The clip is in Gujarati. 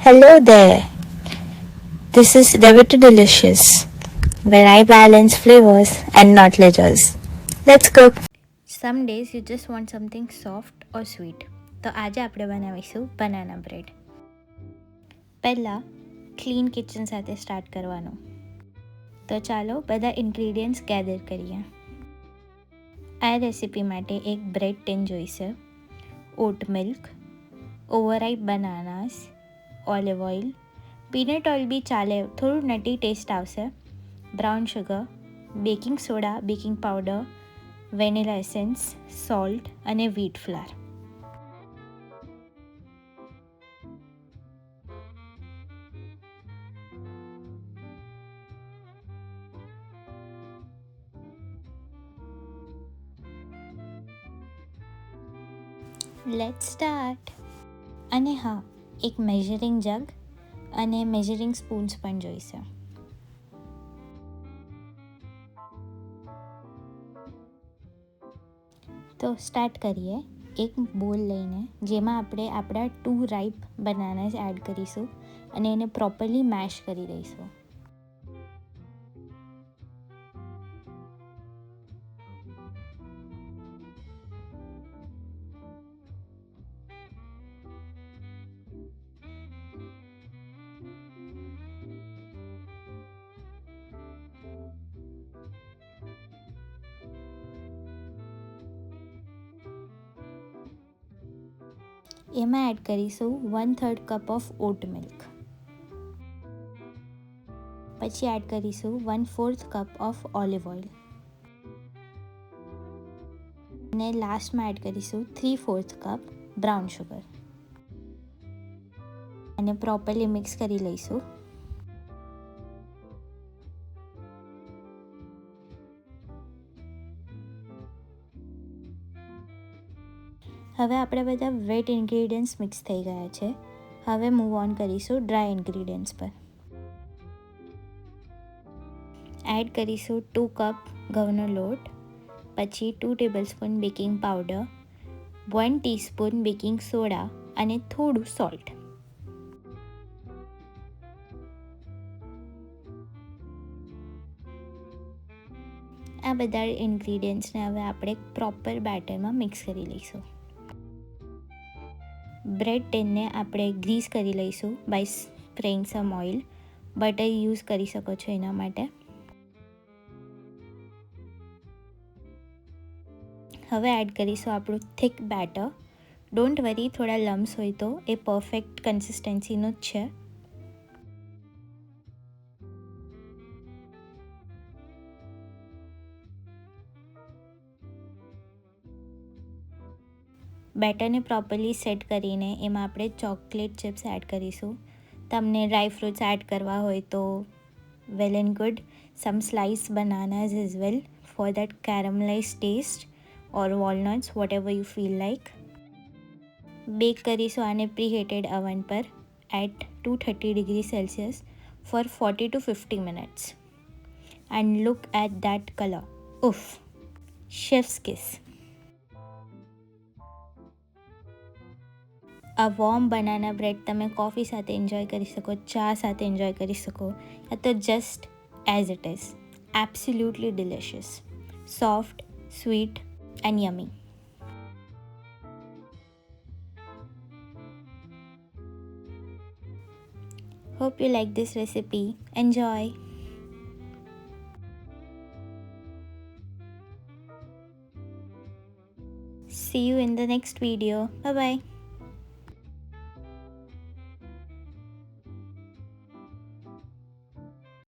Hello there. This is Revita Delicious, where I balance flavors and not ledgers. Let's cook. Some days you just want something soft or sweet. તો આજે આપણે બનાવીશું બનાના બ્રેડ. પહેલાં ક્લીન કિચન સાથે સ્ટાર્ટ કરવાનું. તો ચાલો બધા ઇન્ગ્રીડિયન્ટ્સ ગેધર કરીએ. આ રેસિપી માટે એક બ્રેડ ટીન જોઈશે, oat milk, overripe bananas, olive oil, peanut oil બી ચાલે, થોડું નટી ટેસ્ટ આવશે, brown sugar, baking soda, baking powder, vanilla essence, salt અને વ્હીટ ફ્લાર. Let's start. અને હા, એક મેઝરિંગ જગ અને મેઝરિંગ સ્પૂન્સ પણ જોઈશે. તો સ્ટાર્ટ કરીએ. એક બોલ લઈને જેમાં આપણે આપણા 2 રાઈપ બનાનાસ એડ કરીશું અને એને પ્રોપરલી મેશ કરી દઈશું. એમાં એડ કરીશું 1/3 કપ ઓફ ઓટ મિલ્ક. પછી એડ કરીશું 1/4 કપ ઓફ ઓલિવ ઓઇલ. અને લાસ્ટમાં એડ કરીશું 3/4 કપ બ્રાઉન શુગર. અને પ્રોપરલી મિક્સ કરી લઈશું. હવે આપણે બધા વેટ ઇન્ગ્રીડિયન્ટ્સ મિક્સ થઈ ગયા છે. હવે મૂવ ઓન કરીશું ડ્રાય ઇન્ગ્રીડિયન્ટ્સ પર. એડ કરીશું 2 કપ ઘઉંનો લોટ, પછી 2 tablespoon baking powder, 1 teaspoon baking soda અને થોડું સોલ્ટ. આ બધા ઇન્ગ્રીડિયન્ટ્સને હવે આપણે પ્રોપર બેટરમાં મિક્સ કરી લઈશું. બ્રેડ ટીનને આપણે ગ્રીસ કરી લઈશું by spraying some oil. Butter use કરી શકો છો એના માટે. હવે એડ કરીશું આપણું થિક બેટર. ડોન્ટ વરી, થોડા લમ્સ હોય તો એ પરફેક્ટ કન્સિસ્ટન્સીનો જ છે. બેટરને પ્રોપરલી સેટ કરીને એમાં આપણે ચોકલેટ ચિપ્સ એડ કરીશું. તમને ડ્રાય ફ્રૂટ્સ એડ કરવા હોય તો well and good. Some slice bananas as well for that caramelize taste or walnuts, whatever you feel like. Bake કરીશું આને પ્રીહીટેડ અવન પર at 230 degree celsius for 40 to 50 minutes. And look at that colour. ઉફ, શેફ્સ કિસ. આ વોર્મ બનાના બ્રેડ તમે કોફી સાથે એન્જોય કરી શકો, ચા સાથે એન્જોય કરી શકો, યા તો just as it is. Absolutely delicious, soft, sweet and યમી. Hope you like this recipe. Enjoy. See you in the next video. Bye bye.